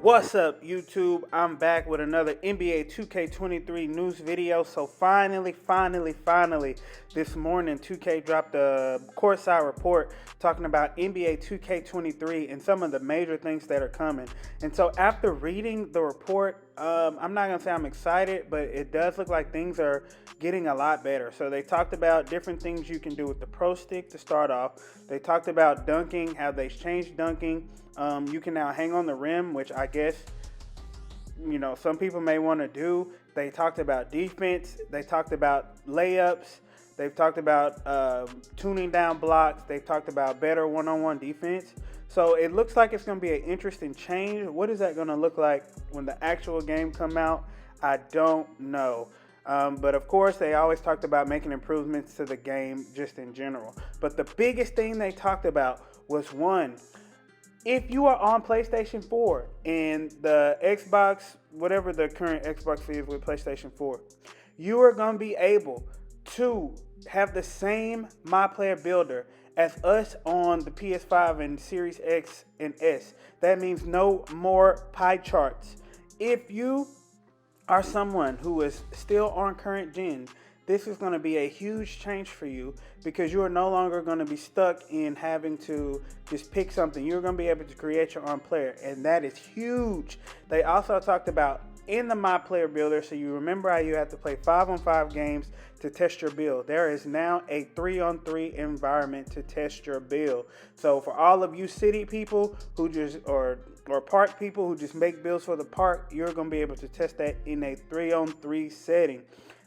What's up, YouTube? I'm back with another NBA 2K23 news video. So finally, this morning 2K dropped a courtside report talking about NBA 2K23 and some of the major things that are coming. And so after reading the report, I'm not going to say I'm excited, but it does look like things are getting a lot better. So they talked about different things you can do with the Pro Stick to start off. They talked about dunking, how they've changed dunking. You can now hang on the rim, which I guess, some people may want to do. They talked about defense. They talked about layups. They've talked about tuning down blocks. They've talked about better one-on-one defense. So it looks like it's going to be an interesting change. What is that going to look like when the actual game come out? I don't know. But of course, they always talked about making improvements to the game just in general. But the biggest thing they talked about was one, if you are on PlayStation 4 and the Xbox, whatever the current Xbox is with PlayStation 4, you are going to be able to have the same My Player Builder as us on the PS5 and Series X and S. That means no more pie charts. If you are someone who is still on current gen, this is going to be a huge change for you because you are no longer going to be stuck in having to just pick something. You're going to be able to create your own player, and that is huge. They also talked about in the My Player Builder, so you remember how you have to play 5-on-5 games to test your build. There is now a 3-on-3 environment to test your build. So for all of you city people who just or park people who just make builds for the park, you're going to be able to test that in a 3-on-3 setting.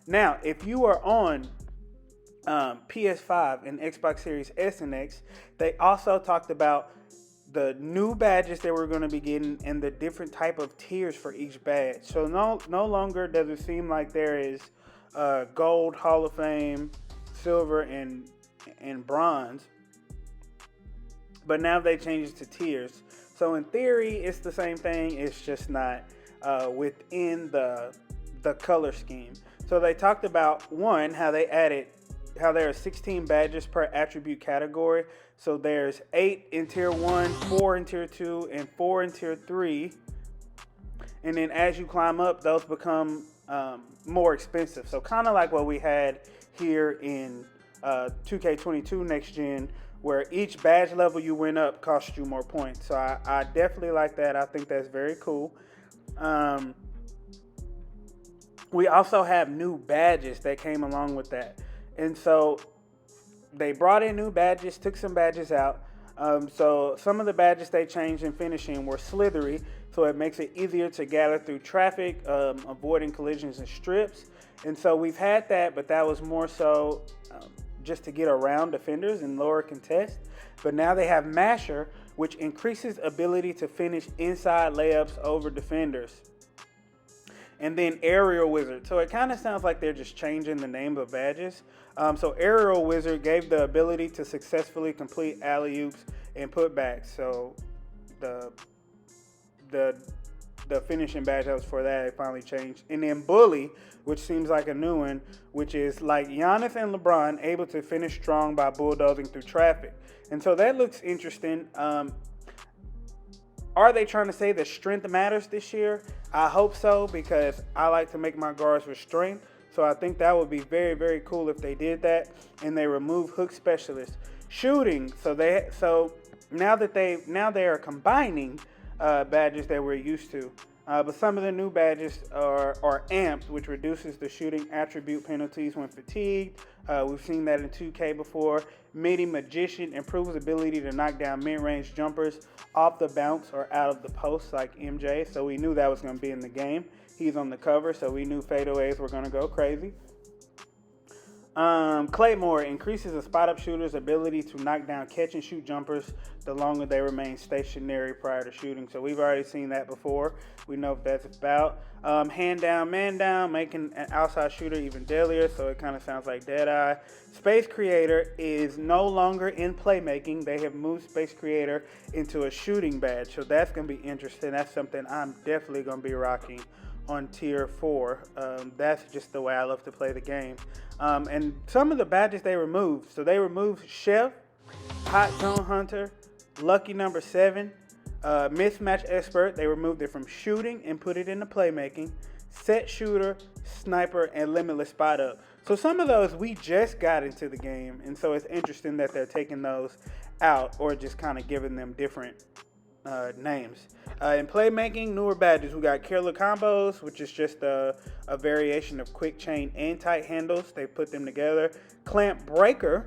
Now, if you are on PS5 and Xbox Series S and X, they also talked about the new badges that we're going to be getting and the different type of tiers for each badge. So no longer does it seem like there is gold, Hall of Fame, silver, and bronze. But now they changed it to tiers. So in theory, it's the same thing. It's just not within the color scheme. So they talked about one, how there are 16 badges per attribute category. So there's 8 in tier 1, 4 in tier 2, and 4 in tier 3. And then as you climb up, those become more expensive. So kind of like what we had here in 2K22 Next Gen, where each badge level you went up cost you more points. So I definitely like that. I think that's very cool. We also have new badges that came along with that. And so they brought in new badges, took some badges out. So some of the badges they changed in finishing were slithery, so it makes it easier to gather through traffic, avoiding collisions and strips. And so we've had that, but that was more so just to get around defenders and lower contest. But now they have Masher, which increases ability to finish inside layups over defenders. And then Aerial Wizard. So it kind of sounds like they're just changing the name of badges. So Aerial Wizard gave the ability to successfully complete alley-oops and putbacks. So the finishing badge that was for that, it finally changed. And then Bully, which seems like a new one, which is like Giannis and LeBron able to finish strong by bulldozing through traffic. And so that looks interesting. Are they trying to say that strength matters this year? I hope so, because I like to make my guards with strength. So I think that would be very, very cool if they did that. And they remove hook specialists. Shooting. So now they are combining badges that we're used to. But some of the new badges are amped, which reduces the shooting attribute penalties when fatigued. We've seen that in 2K before. Midi Magician improves ability to knock down mid-range jumpers off the bounce or out of the post like MJ. So we knew that was going to be in the game. He's on the cover, so we knew fadeaways were going to go crazy. Claymore increases a spot-up shooter's ability to knock down catch-and-shoot jumpers the longer they remain stationary prior to shooting. So we've already seen that before. We know what that's about. Hand down, man down, making an outside shooter even deadlier, so it kind of sounds like Deadeye. Space Creator is no longer in playmaking. They have moved Space Creator into a shooting badge, so that's going to be interesting. That's something I'm definitely going to be rocking on tier 4. That's just the way I love to play the game. And some of the badges they removed. So they removed Chef, Hot Zone Hunter, Lucky Number 7, Mismatch Expert, they removed it from shooting and put it into playmaking. Set Shooter, Sniper, and Limitless Spot Up. So some of those we just got into the game, and so it's interesting that they're taking those out or just kind of giving them different names. In playmaking, newer badges, we got Killer Combos, which is just a variation of quick chain and tight handles. They put them together. Clamp Breaker.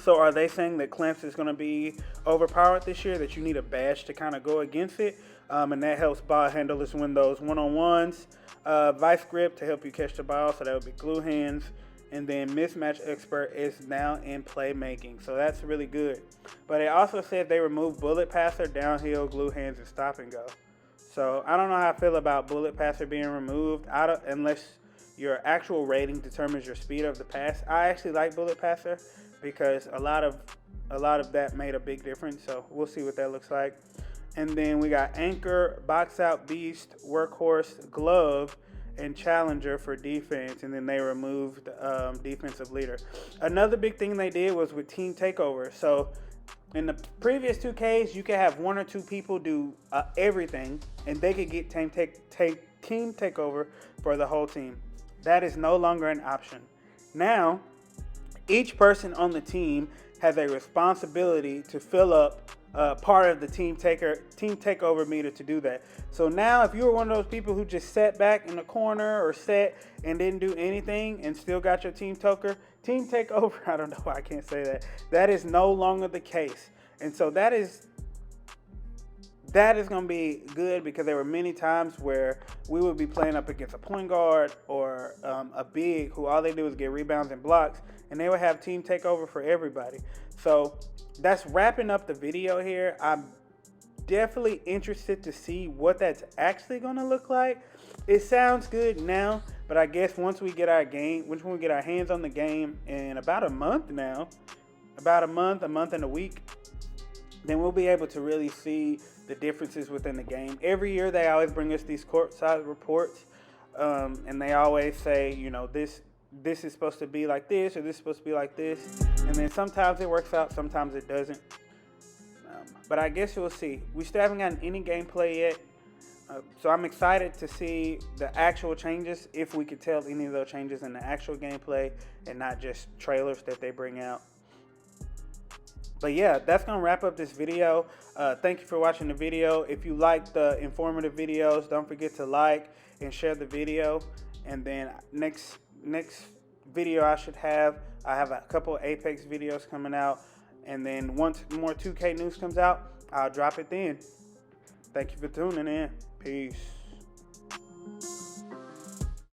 So are they saying that clamps is going to be overpowered this year, that you need a badge to kind of go against it? And that helps ball handlers win those one-on-ones. Vice Grip to help you catch the ball, so that would be glue hands. And then Mismatch Expert is now in playmaking, so that's really good. But it also said they removed Bullet Passer, Downhill, Glue Hands, and Stop and Go. So I don't know how I feel about Bullet Passer being removed, unless your actual rating determines your speed of the pass. I actually like Bullet Passer because a lot of that made a big difference. So we'll see what that looks like. And then we got Anchor, Box Out Beast, Workhorse, Glove, and Challenger for defense. And then they removed Defensive Leader. Another big thing they did was with Team Takeover. So in the previous 2Ks, you could have one or two people do everything, and they could get Team Takeover for the whole team. That is no longer an option. Now, each person on the team has a responsibility to fill up part of the team takeover meter to do that. So now if you were one of those people who just sat back in the corner or sat and didn't do anything and still got your team takeover, I don't know why I can't say that. That is no longer the case. And so that is going to be good, because there were many times where we would be playing up against a point guard or a big who all they do is get rebounds and blocks, and they would have team takeover for everybody. So that's wrapping up the video here. I'm definitely interested to see what that's actually going to look like. It sounds good now, but I guess once we get our hands on the game in about a month now, a month and a week, then we'll be able to really see the differences within the game. Every year they always bring us these courtside reports, and they always say, this is supposed to be like this, or this is supposed to be like this. And then sometimes it works out, sometimes it doesn't. But I guess we'll see. We still haven't gotten any gameplay yet. So I'm excited to see the actual changes, if we could tell any of those changes in the actual gameplay and not just trailers that they bring out. But yeah, that's going to wrap up this video. Thank you for watching the video. If you like the informative videos, don't forget to like and share the video. And then next video I have a couple of Apex videos coming out. And then once more 2K news comes out, I'll drop it then. Thank you for tuning in. Peace.